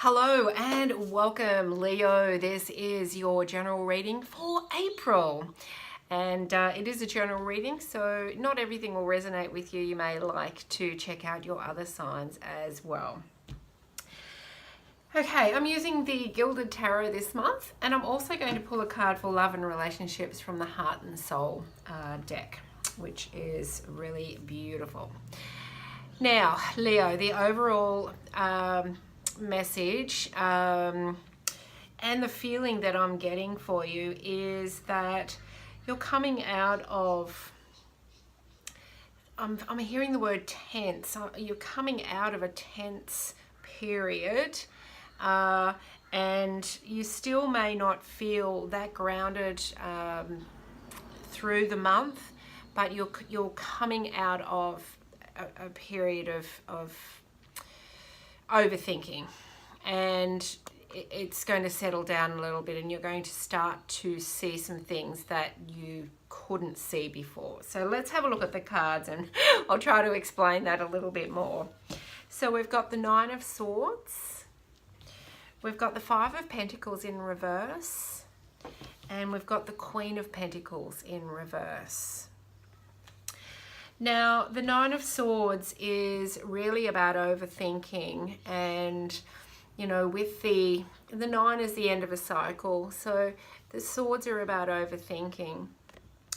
Hello and welcome, Leo. This is your general reading for April. And it is a general reading, so not everything will resonate with you. You may like to check out your other signs as well. Okay, I'm using the Gilded Tarot this month, and I'm also going to pull a card for love and relationships from the Heart and Soul deck, which is really beautiful. Now, Leo, the overall message and the feeling that I'm getting for you is that you're coming out of, I'm hearing the word tense. You're coming out of a tense period and you still may not feel that grounded through the month, but you're coming out of a period of overthinking, and it's going to settle down a little bit and you're going to start to see some things that you couldn't see before. So let's have a look at the cards and I'll try to explain that a little bit more. So we've got the Nine of Swords, we've got the Five of Pentacles in reverse, and we've got the Queen of Pentacles in reverse. Now, the Nine of Swords is really about overthinking, and, you know, with the nine is the end of a cycle, so the swords are about overthinking.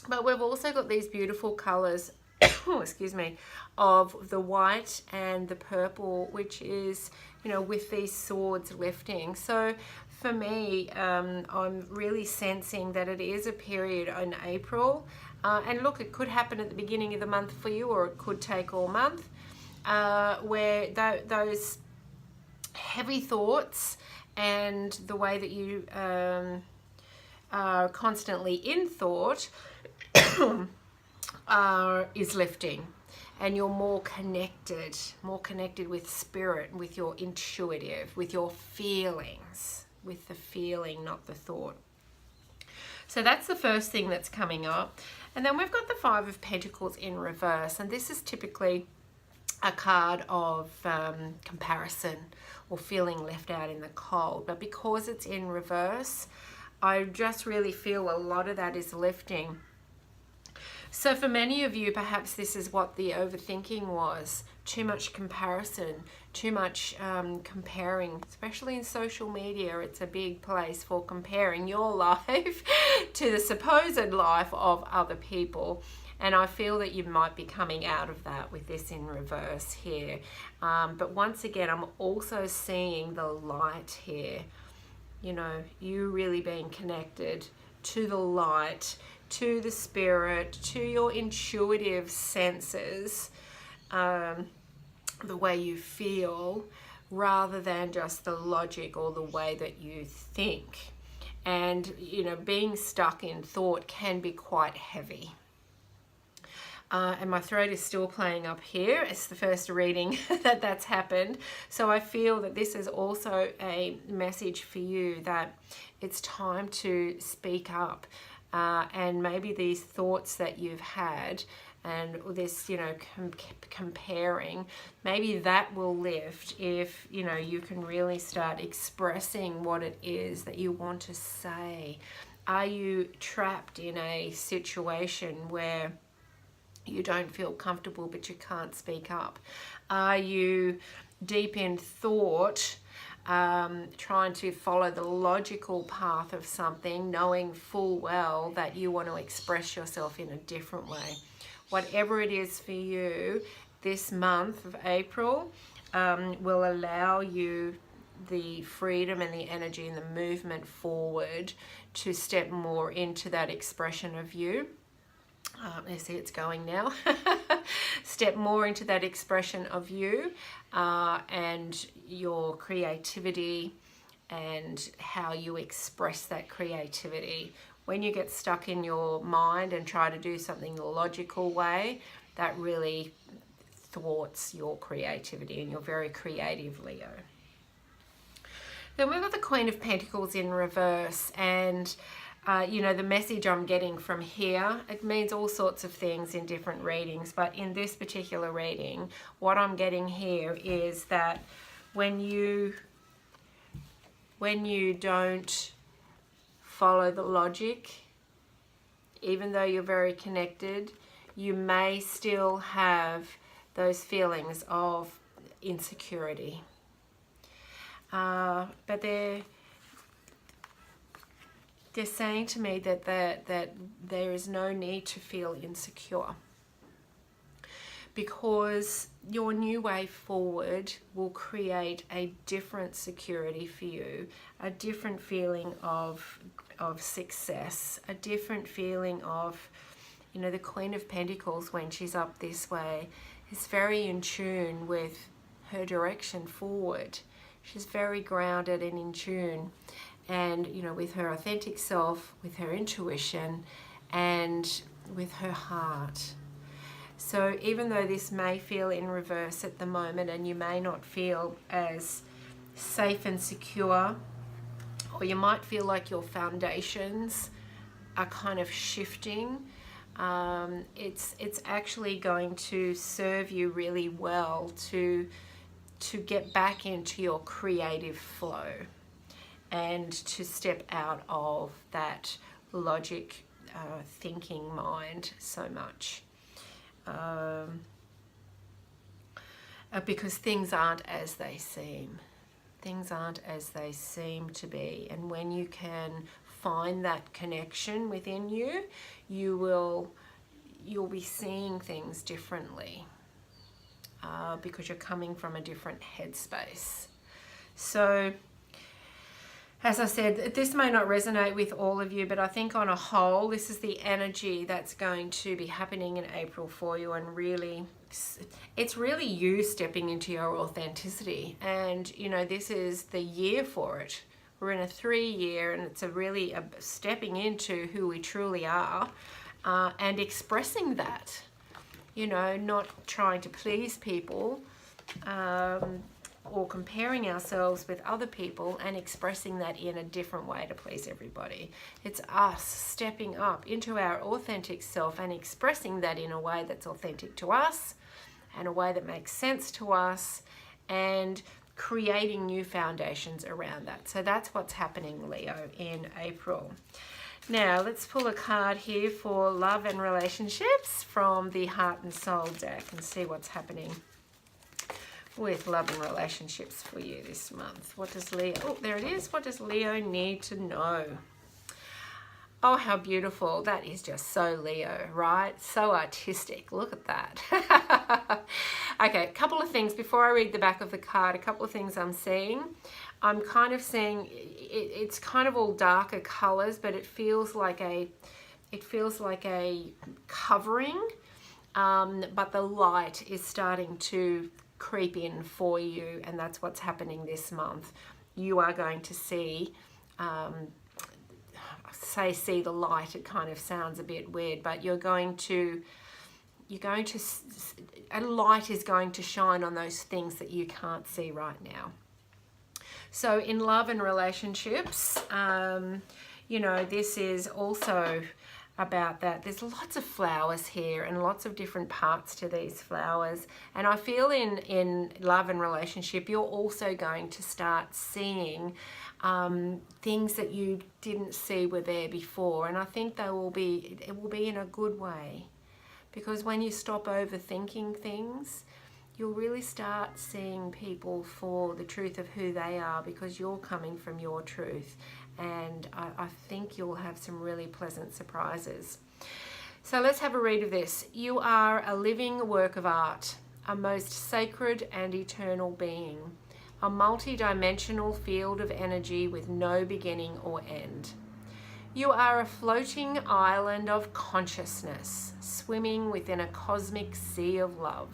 But we've also got these beautiful colours, excuse me, of the white and the purple, which is, you know, with these swords lifting. So for me, I'm really sensing that it is a period in April. And look, it could happen at the beginning of the month for you, or it could take all month, where those heavy thoughts and the way that you are constantly in thought is lifting, and you're more connected with spirit, with your intuitive, with your feelings, with the feeling, not the thought. So that's the first thing that's coming up. And then we've got the Five of Pentacles in reverse, and this is typically a card of comparison or feeling left out in the cold. But because it's in reverse, I just really feel a lot of that is lifting. So for many of you, perhaps this is what the overthinking was. Too much comparison, too much comparing, especially in social media. It's a big place for comparing your life to the supposed life of other people. And I feel that you might be coming out of that with this in reverse here. But once again, I'm also seeing the light here. You know, you really being connected to the light, to the spirit, to your intuitive senses, the way you feel, rather than just the logic or the way that you think. And, you know, being stuck in thought can be quite heavy. And my throat is still playing up here. It's the first reading that's happened. So I feel that this is also a message for you that it's time to speak up. And maybe these thoughts that you've had and this, you know, comparing, maybe that will lift if, you know, you can really start expressing what it is that you want to say. Are you trapped in a situation where you don't feel comfortable but you can't speak up? Are you deep in thought, trying to follow the logical path of something, knowing full well that you want to express yourself in a different way? Whatever it is for you, this month of April will allow you the freedom and the energy and the movement forward to step more into that expression of you. You see it's going now. Step more into that expression of you and your creativity and how you express that creativity. When you get stuck in your mind and try to do something the logical way, that really thwarts your creativity, and you're very creative, Leo. Then we've got the Queen of Pentacles in reverse, and you know, the message I'm getting from here, it means all sorts of things in different readings, but in this particular reading, what I'm getting here is that when you when you don't follow the logic, even though you're very connected, you may still have those feelings of insecurity. But they're saying to me that there is no need to feel insecure, because your new way forward will create a different security for you, a different feeling of success, a different feeling of, you know, the Queen of Pentacles, when she's up this way, is very in tune with her direction forward. She's very grounded and in tune, and, you know, with her authentic self, with her intuition, and with her heart. So even though this may feel in reverse at the moment, and you may not feel as safe and secure, or you might feel like your foundations are kind of shifting, it's actually going to serve you really well to get back into your creative flow and to step out of that logic thinking mind so much. Because things aren't as they seem. Things aren't as they seem to be. And when you can find that connection within you, you'll be seeing things differently, because you're coming from a different headspace. So, as I said, this may not resonate with all of you, but I think on a whole, this is the energy that's going to be happening in April for you. And really, it's really you stepping into your authenticity. And, you know, this is the year for it. We're in a 3-year, and it's really a stepping into who we truly are, and expressing that. You know, not trying to please people, or comparing ourselves with other people and expressing that in a different way to please everybody. It's us stepping up into our authentic self and expressing that in a way that's authentic to us and a way that makes sense to us, and creating new foundations around that. So that's what's happening, Leo, in April. Now, let's pull a card here for love and relationships from the Heart and Soul deck and see what's happening with love and relationships for you this month. What does Leo, oh, there it is. What does Leo need to know? Oh, how beautiful. That is just so Leo, right? So artistic. Look at that. Okay, a couple of things before I read the back of the card, a couple of things I'm seeing. I'm kind of seeing, it's kind of all darker colors, but it feels like a covering, but the light is starting to creep in for you, and that's what's happening this month. You are going to see, see the light. It kind of sounds a bit weird, but a light is going to shine on those things that you can't see right now. So in love and relationships, you know, this is also about that. There's lots of flowers here and lots of different parts to these flowers. And I feel in love and relationship, you're also going to start seeing things that you didn't see were there before. And I think it will be in a good way. Because when you stop overthinking things, you'll really start seeing people for the truth of who they are, because you're coming from your truth. And I think you'll have some really pleasant surprises. So let's have a read of this. You are a living work of art, a most sacred and eternal being, a multi-dimensional field of energy with no beginning or end. You are a floating island of consciousness, swimming within a cosmic sea of love.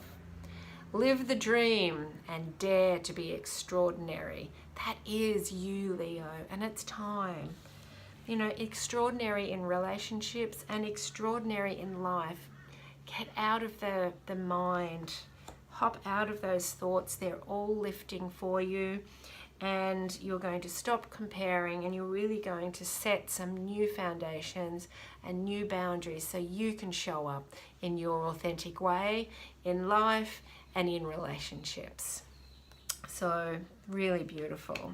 Live the dream and dare to be extraordinary. That is you, Leo, and it's time. You know, extraordinary in relationships and extraordinary in life. Get out of the mind. Hop out of those thoughts. They're all lifting for you. And you're going to stop comparing, and you're really going to set some new foundations and new boundaries so you can show up in your authentic way in life and in relationships. So really beautiful.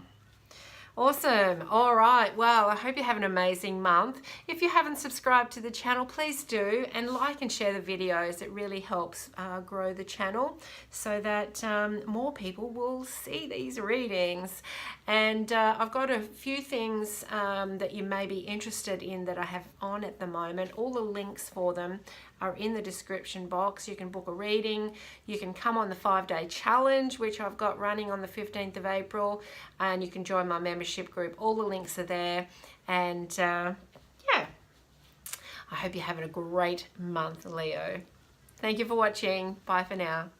Awesome. All right. Well, I hope you have an amazing month. If you haven't subscribed to the channel, please do, and like and share the videos. It really helps grow the channel so that more people will see these readings. And I've got a few things that you may be interested in that I have on at the moment. All the links for them are in the description box. You can book a reading. You can come on the 5-day challenge, which I've got running on the 15th of April, and you can join my membership group. All the links are there. And yeah, I hope you're having a great month, Leo. Thank you for watching. Bye for now.